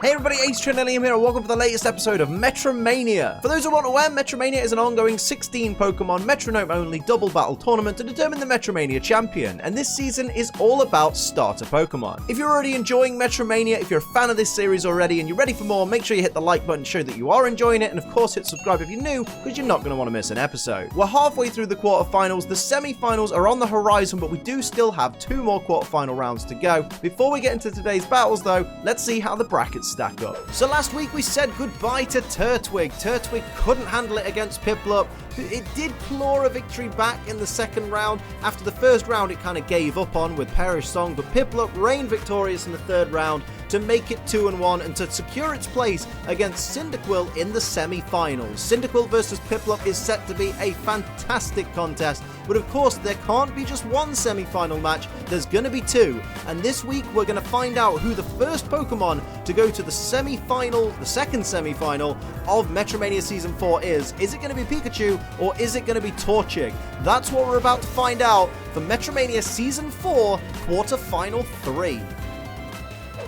Hey everybody, Ace Trinellium here and welcome to the latest episode of MetroMania. For those who aren't aware, MetroMania is an ongoing 16 Pokémon Metronome only double battle tournament to determine the MetroMania Champion, and this season is all about starter Pokémon. If you're already enjoying MetroMania, if you're a fan of this series already and you're ready for more, make sure you hit the like button to show that you are enjoying it, and of course hit subscribe if you're new, because you're not going to want to miss an episode. We're halfway through the quarterfinals, the semi-finals are on the horizon, but we do still have 2 more quarterfinal rounds to go. Before we get into today's battles though, let's see how the brackets stack up. So last week we said goodbye to Turtwig. Turtwig couldn't handle it against Piplup. It did claw a victory back in the second round. After the first round it kind of gave up on with Perish Song, but Piplup reigned victorious in the third round to make it 2-1 and to secure its place against Cyndaquil in the semi-finals. Cyndaquil versus Piplup is set to be a fantastic contest, but of course there can't be just one semi-final match, there's going to be 2. And this week we're going to find out who the first Pokemon to go to the semi-final, the second semi-final of Metromania Season 4 is. Is it going to be Pikachu or is it going to be Torchic? That's what we're about to find out for Metromania Season 4 Quarterfinal 3.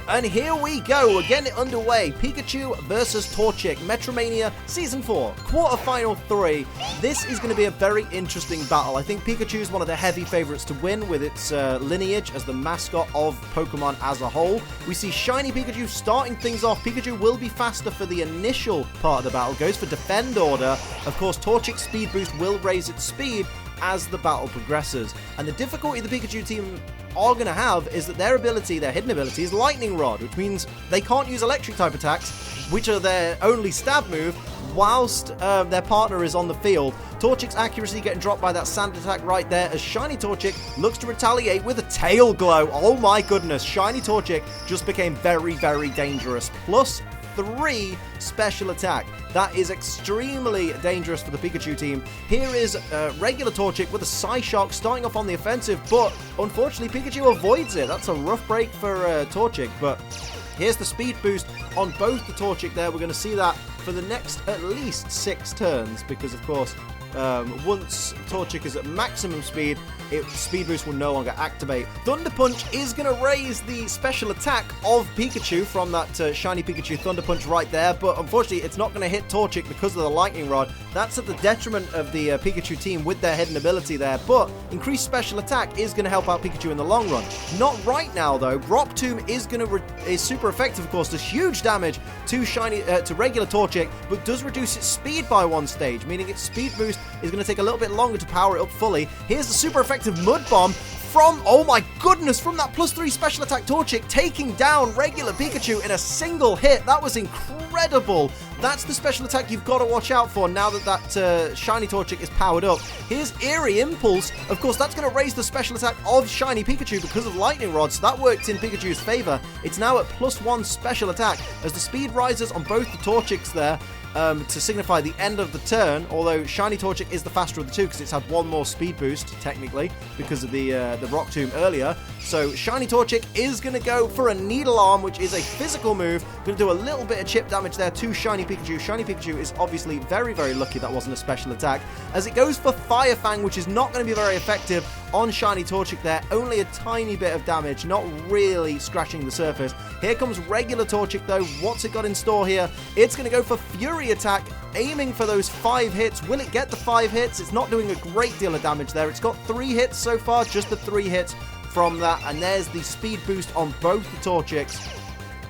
And here we go, we're getting it underway. Pikachu versus Torchic, Metromania Season 4, Quarterfinal 3. This is going to be a very interesting battle. I think Pikachu is one of the heavy favourites to win with its lineage as the mascot of Pokemon as a whole. We see Shiny Pikachu starting things off. Pikachu will be faster for the initial part of the battle, goes for Defend Order. Of course, Torchic's Speed Boost will raise its speed as the battle progresses. And the difficulty the Pikachu team are going to have is that their hidden ability is Lightning Rod, which means they can't use electric type attacks, which are their only stab move, whilst their partner is on the field. Torchic's accuracy getting dropped by that sand attack right there as Shiny Torchic looks to retaliate with a Tail Glow. Oh my goodness, Shiny Torchic just became very, very dangerous. Plus 3 special attack. That is extremely dangerous for the Pikachu team. Here is regular Torchic with a Psyshock starting off on the offensive, but unfortunately Pikachu avoids it. That's a rough break for Torchic, but here's the speed boost on both the Torchic there. We're going to see that for the next at least 6 turns, because of course once Torchic is at maximum speed, Speed Boost will no longer activate. Thunder Punch is going to raise the special attack of Pikachu from that Shiny Pikachu Thunder Punch right there, but unfortunately it's not going to hit Torchic because of the Lightning Rod. That's at the detriment of the Pikachu team with their hidden ability there, but increased special attack is going to help out Pikachu in the long run. Not right now though. Rock Tomb is super effective, of course, does huge damage to regular Torchic, but does reduce its speed by 1 stage, meaning its Speed Boost is going to take a little bit longer to power it up fully. Here's the super effective Mud Bomb from, oh my goodness, from that +3 special attack Torchic, taking down regular Pikachu in a single hit. That was incredible. That's the special attack you've got to watch out for now that Shiny Torchic is powered up. Here's Eerie Impulse. Of course, that's going to raise the special attack of Shiny Pikachu because of Lightning Rod, so that worked in Pikachu's favor. It's now at +1 special attack as the speed rises on both the Torchics there. To signify the end of the turn, although Shiny Torchic is the faster of the 2 because it's had 1 more speed boost, technically, because of the Rock Tomb earlier. So Shiny Torchic is going to go for a Needle Arm, which is a physical move. Going to do a little bit of chip damage there to Shiny Pikachu. Shiny Pikachu is obviously very, very lucky that wasn't a special attack, as it goes for Fire Fang, which is not going to be very effective on Shiny Torchic there. Only a tiny bit of damage, not really scratching the surface. Here comes regular Torchic though. What's it got in store here? It's going to go for Fury Attack, aiming for those 5 hits. Will it get the 5 hits? It's not doing a great deal of damage there. It's got 3 hits so far, just the 3 hits from that. And there's the speed boost on both the Torchics,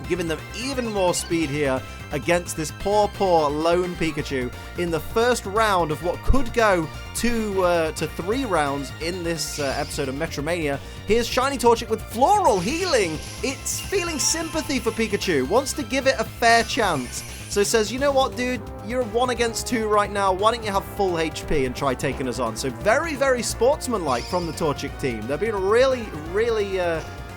giving them even more speed here against this poor lone Pikachu in the first round of what could go to 3 rounds in this episode of Metromania. Here's Shiny Torchic with Floral Healing. It's feeling sympathy for Pikachu, wants to give it a fair chance. So it says, you know what, dude, you're 1 against 2 right now. Why don't you have full HP and try taking us on? So very, very sportsmanlike from the Torchic team. They're being really, really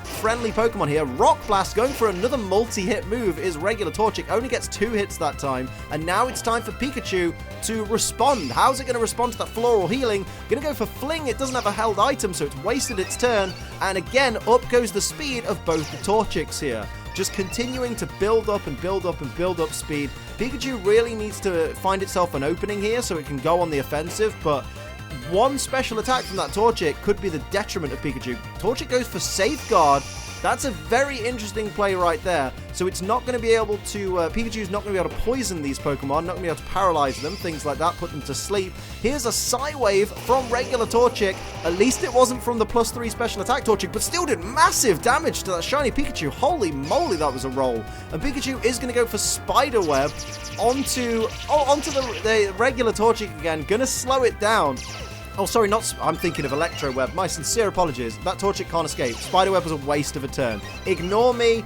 friendly Pokemon here. Rock Blast going for another multi-hit move is regular Torchic. Only gets 2 hits that time. And now it's time for Pikachu to respond. How's it going to respond to that Floral Healing? Going to go for Fling. It doesn't have a held item, so it's wasted its turn. And again, up goes the speed of both the Torchics here. Just continuing to build up and build up and build up speed. Pikachu really needs to find itself an opening here so it can go on the offensive, but 1 special attack from that Torchic could be the detriment of Pikachu. Torchic goes for Safeguard, That's a very interesting play right there. So it's not going to be able to, Pikachu's not going to be able to poison these Pokemon, not going to be able to paralyze them, things like that, put them to sleep. Here's a Psy-Wave from regular Torchic. At least it wasn't from the +3 special attack Torchic, but still did massive damage to that shiny Pikachu. Holy moly, that was a roll. And Pikachu is going to go for Spider Web onto the regular Torchic again, going to slow it down. Oh, sorry, I'm thinking of Electro Web. My sincere apologies. That Torchic can't escape. Spiderweb was a waste of a turn. Ignore me.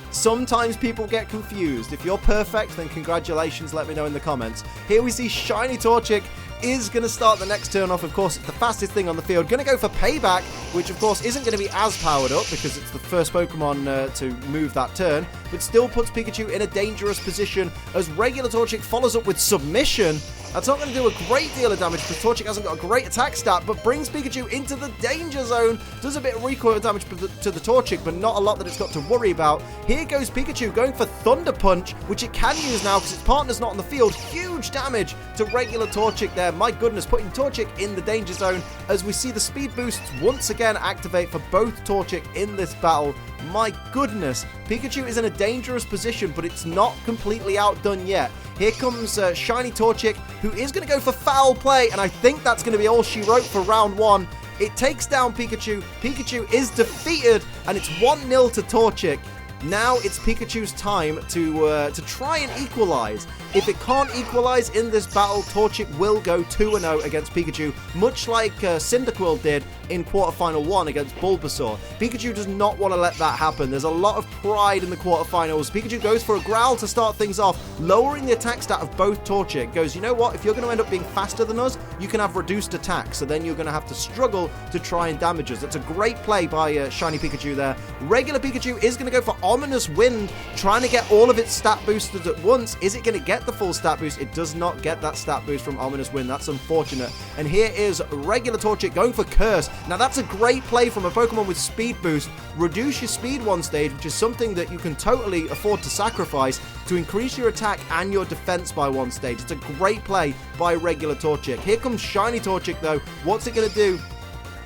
Sometimes people get confused. If you're perfect, then congratulations. Let me know in the comments. Here we see Shiny Torchic is going to start the next turn off. Of course, it's the fastest thing on the field. Going to go for Payback, which, of course, isn't going to be as powered up because it's the first Pokemon to move that turn, but still puts Pikachu in a dangerous position as regular Torchic follows up with Submission. That's not going to do a great deal of damage because Torchic hasn't got a great attack stat, but brings Pikachu into the danger zone. Does a bit of recoil damage to the Torchic, but not a lot that it's got to worry about. Here goes Pikachu going for Thunder Punch, which it can use now because its partner's not on the field. Huge damage to regular Torchic there. My goodness, putting Torchic in the danger zone as we see the speed boosts once again activate for both Torchic in this battle. My goodness, Pikachu is in a dangerous position, but it's not completely outdone yet. Here comes Shiny Torchic, who is going to go for Foul Play, and I think that's going to be all she wrote for round one. It takes down Pikachu. Pikachu is defeated, and it's 1-0 to Torchic. Now it's Pikachu's time to try and equalize. If it can't equalize in this battle, Torchic will go 2-0 against Pikachu, much like Cyndaquil did in quarterfinal 1 against Bulbasaur. Pikachu does not want to let that happen. There's a lot of pride in the quarterfinals. Pikachu goes for a Growl to start things off, lowering the attack stat of both Torchic. Goes, you know what? If you're going to end up being faster than us, you can have reduced attack, so then you're going to have to struggle to try and damage us. It's a great play by Shiny Pikachu there. Regular Pikachu is going to go for Ominous Wind, trying to get all of its stat boosted at once. Is it going to get the full stat boost? It does not get that stat boost from Ominous Wind. That's unfortunate. And here is regular Torchic going for Curse. Now that's a great play from a Pokemon with speed boost. Reduce your speed one stage, which is something that you can totally afford to sacrifice to increase your attack and your defense by one stage. It's a great play by regular Torchic. Here comes Shiny Torchic though. What's it going to do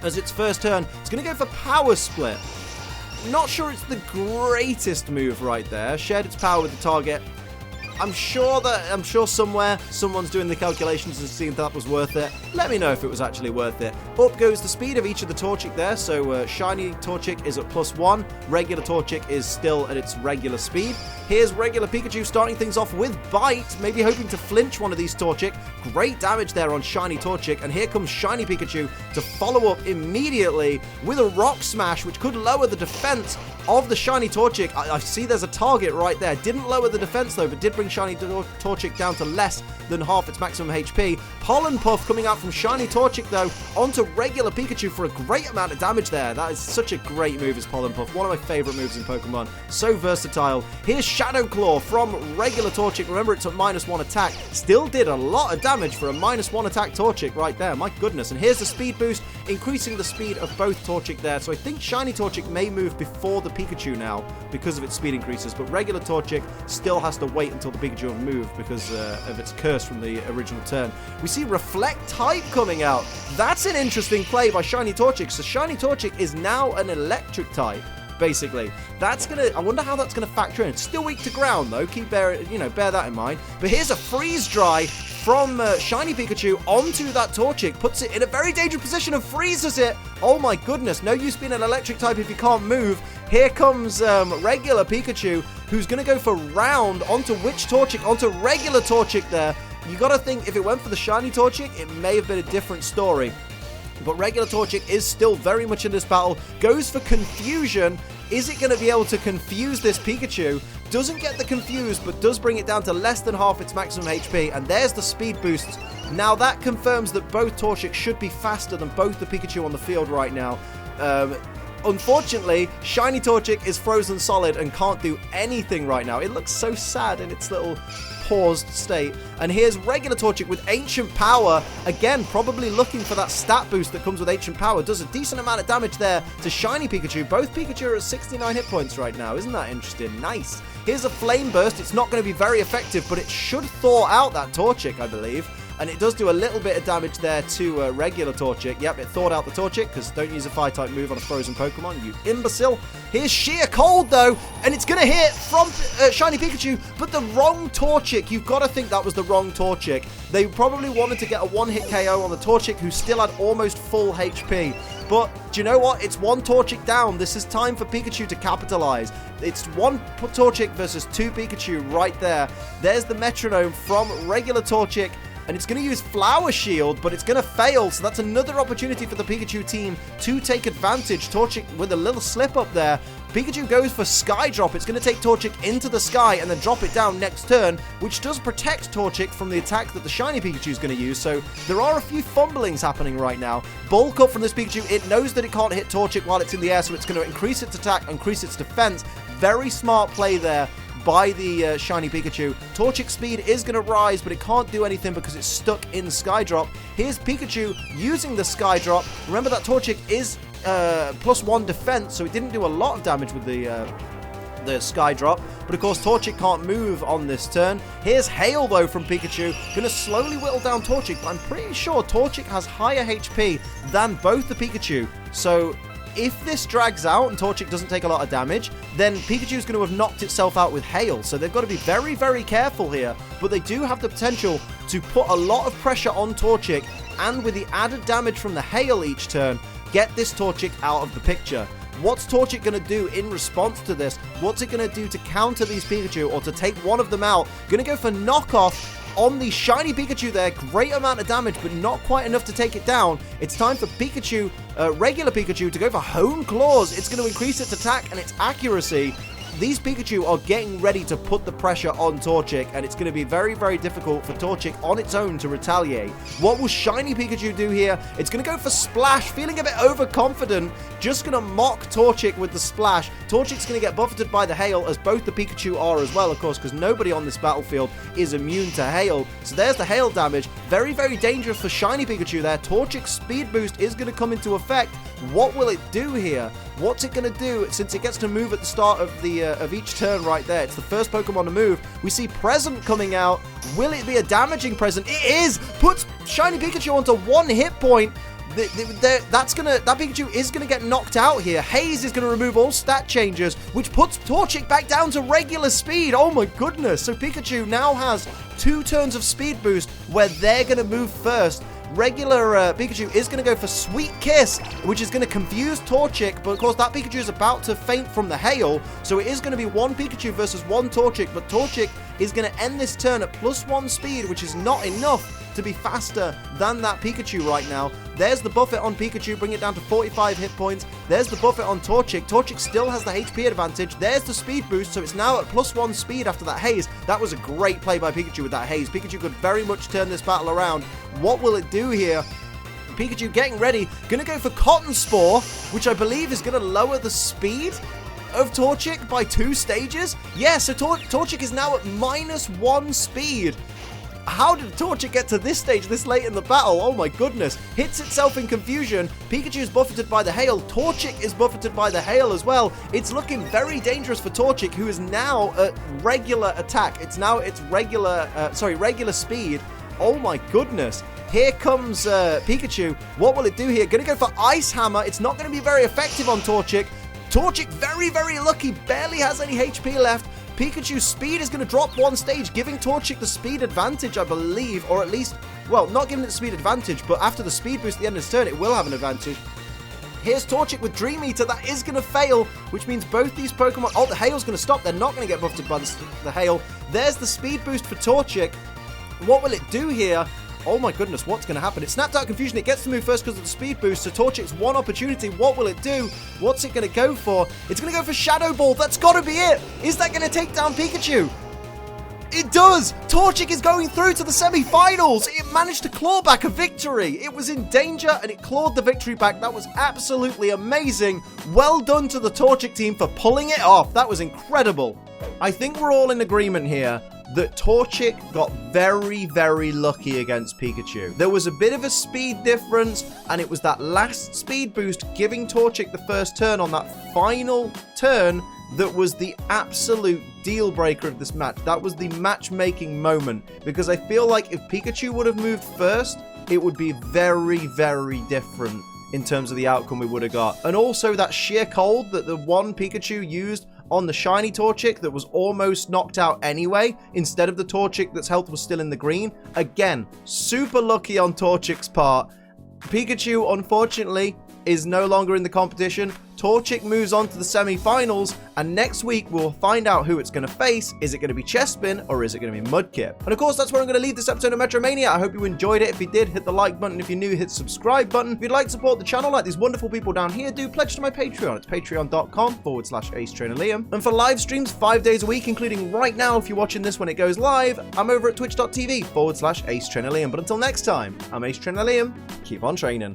as its first turn? It's going to go for Power Split. Not sure it's the greatest move right there. Shared its power with the target. I'm sure somewhere someone's doing the calculations and seeing if that was worth it. Let me know if it was actually worth it. Up goes the speed of each of the Torchic there. So Shiny Torchic is at +1. Regular Torchic is still at its regular speed. Here's regular Pikachu starting things off with Bite, maybe hoping to flinch one of these Torchic. Great damage there on Shiny Torchic, and here comes Shiny Pikachu to follow up immediately with a Rock Smash, which could lower the defense of the Shiny Torchic. I see there's a target right there. Didn't lower the defense though, but did bring Shiny Torchic down to less than half its maximum HP. Pollen Puff coming out from Shiny Torchic though onto regular Pikachu for a great amount of damage there. That is such a great move as Pollen Puff. One of my favorite moves in Pokemon. So versatile. Here's Shadow Claw from regular Torchic. Remember, it's a -1 attack. Still did a lot of damage for a -1 attack Torchic right there. My goodness. And here's the speed boost, increasing the speed of both Torchic there. So I think Shiny Torchic may move before the Pikachu now because of its speed increases, but regular Torchic still has to wait until the Pikachu have moved because of its curse from the original turn. We see Reflect Type coming out. That's an interesting play by Shiny Torchic. So Shiny Torchic is now an electric type, basically. I wonder how that's gonna factor in. It's still weak to ground though. Bear that in mind. But here's a Freeze Dry from Shiny Pikachu onto that Torchic, puts it in a very dangerous position and freezes it. Oh my goodness, no use being an electric type if you can't move. Here comes regular Pikachu, who's going to go for Round onto which Torchic? Onto regular Torchic there. You got to think if it went for the Shiny Torchic, it may have been a different story. But regular Torchic is still very much in this battle. Goes for Confusion. Is it going to be able to confuse this Pikachu? Doesn't get the Confuse, but does bring it down to less than half its maximum HP. And there's the speed boosts. Now that confirms that both Torchic should be faster than both the Pikachu on the field right now. Unfortunately, Shiny Torchic is frozen solid and can't do anything right now. It looks so sad in its little paused state. And here's regular Torchic with Ancient Power. Again, probably looking for that stat boost that comes with Ancient Power. Does a decent amount of damage there to Shiny Pikachu. Both Pikachu are at 69 hit points right now. Isn't that interesting? Nice. Here's a Flame Burst. It's not going to be very effective, but it should thaw out that Torchic, I believe. and it does do a little bit of damage there to regular Torchic. Yep, it thawed out the Torchic, because don't use a Fire-type move on a frozen Pokemon, you imbecile. Here's Sheer Cold, though, and it's going to hit from Shiny Pikachu, but the wrong Torchic. You've got to think that was the wrong Torchic. They probably wanted to get a one-hit KO on the Torchic, who still had almost full HP. But do you know what? It's one Torchic down. This is time for Pikachu to capitalize. It's one Torchic versus two Pikachu right there. There's the Metronome from regular Torchic, and it's going to use Flower Shield, but it's going to fail, so that's another opportunity for the Pikachu team to take advantage. Torchic with a little slip up there. Pikachu goes for Sky Drop. It's going to take Torchic into the sky and then drop it down next turn, which does protect Torchic from the attack that the Shiny Pikachu is going to use. So there are a few fumblings happening right now. Bulk up from this Pikachu. It knows that it can't hit Torchic while it's in the air, so it's going to increase its attack, increase its defense. Very smart play there by the Shiny Pikachu. Torchic's speed is going to rise, but it can't do anything because it's stuck in Sky Drop. Here's Pikachu using the Sky Drop. Remember that Torchic is +1 defense, so it didn't do a lot of damage with the Sky Drop, but of course Torchic can't move on this turn. Here's Hail, though, from Pikachu, gonna slowly whittle down Torchic, but I'm pretty sure Torchic has higher HP than both the Pikachu, so if this drags out and Torchic doesn't take a lot of damage, then Pikachu's going to have knocked itself out with Hail. So they've got to be very, very careful here. But they do have the potential to put a lot of pressure on Torchic, and with the added damage from the Hail each turn, get this Torchic out of the picture. What's Torchic going to do in response to this? What's it going to do to counter these Pikachu or to take one of them out? Going to go for Knockoff on the Shiny Pikachu there. Great amount of damage, but not quite enough to take it down. It's time for Pikachu, regular Pikachu, to go for Hone Claws. It's going to increase its attack and its accuracy. These Pikachu are getting ready to put the pressure on Torchic, and it's going to be very, very difficult for Torchic on its own to retaliate. What will Shiny Pikachu do here? It's going to go for Splash, feeling a bit overconfident, just going to mock Torchic with the Splash. Torchic's going to get buffeted by the Hail, as both the Pikachu are as well, of course, because nobody on this battlefield is immune to Hail. So there's the Hail damage. Very, very dangerous for Shiny Pikachu there. Torchic's speed boost is going to come into effect. What will it do here? What's it going to do since it gets to move at the start of the of each turn right there? It's the first Pokemon to move. We see Present coming out. Will it be a damaging Present? It is! Puts Shiny Pikachu onto 1 hit point. That Pikachu is going to get knocked out here. Haze is going to remove all stat changes, which puts Torchic back down to regular speed. Oh my goodness. So Pikachu now has 2 turns of speed boost where they're going to move first. Regular Pikachu is going to go for Sweet Kiss, which is going to confuse Torchic, but of course that Pikachu is about to faint from the Hail, so it is going to be 1 Pikachu versus 1 Torchic, but Torchic is going to end this turn at +1 speed, which is not enough to be faster than that Pikachu right now. There's the buffet on Pikachu, bring it down to 45 hit points. There's the buffet on Torchic. Torchic still has the HP advantage. There's the speed boost, so it's now at +1 speed after that Haze. That was a great play by Pikachu with that Haze. Pikachu could very much turn this battle around. What will it do here? Pikachu getting ready, gonna go for Cotton Spore, which I believe is gonna lower the speed of Torchic by 2 stages. Yeah, so Torchic is now at -1 speed. How did Torchic get to this stage this late in the battle? Oh my goodness. Hits itself in confusion. Pikachu is buffeted by the Hail. Torchic is buffeted by the Hail as well. It's looking very dangerous for Torchic, who is now at regular attack. It's now its regular speed. Oh my goodness. Here comes Pikachu. What will it do here? Gonna go for Ice Hammer. It's not going to be very effective on Torchic. Torchic, very, very lucky. Barely has any HP left. Pikachu's speed is going to drop 1 stage, giving Torchic the speed advantage, I believe, or at least, well, not giving it the speed advantage, but after the speed boost at the end of this turn, it will have an advantage. Here's Torchic with Dream Eater. That is going to fail, which means both these Pokemon... Oh, the Hail's going to stop. They're not going to get buffeted by the Hail. There's the speed boost for Torchic. What will it do here? Oh my goodness, what's going to happen? It snapped out Confusion. It gets to move first because of the speed boost, so Torchic's 1 opportunity. What will it do? What's it going to go for? It's going to go for Shadow Ball. That's got to be it. Is that going to take down Pikachu? It does! Torchic is going through to the semi-finals! It managed to claw back a victory! It was in danger and it clawed the victory back. That was absolutely amazing. Well done to the Torchic team for pulling it off. That was incredible. I think we're all in agreement here that Torchic got very, very lucky against Pikachu. There was a bit of a speed difference, and it was that last speed boost giving Torchic the first turn on that final turn that was the absolute deal breaker of this match. That was the matchmaking moment, because I feel like if Pikachu would have moved first, it would be very, very different in terms of the outcome we would have got. And also that sheer cold that the one Pikachu used on the shiny Torchic that was almost knocked out anyway, instead of the Torchic that's health was still in the green. Again, super lucky on Torchic's part. Pikachu, unfortunately, is no longer in the competition. Torchic moves on to the semi-finals, and next week we'll find out who it's going to face. Is it going to be Chespin, or is it going to be Mudkip? And of course, that's where I'm going to leave this episode of Metromania. I hope you enjoyed it. If you did, hit the like button. If you're new, hit the subscribe button. If you'd like to support the channel like these wonderful people down here, do pledge to my Patreon. It's patreon.com/AceTrainerLiam. And for live streams 5 days a week, including right now if you're watching this when it goes live, I'm over at twitch.tv/AceTrainerLiam. But until next time, I'm Ace Trainer Liam. Keep on training.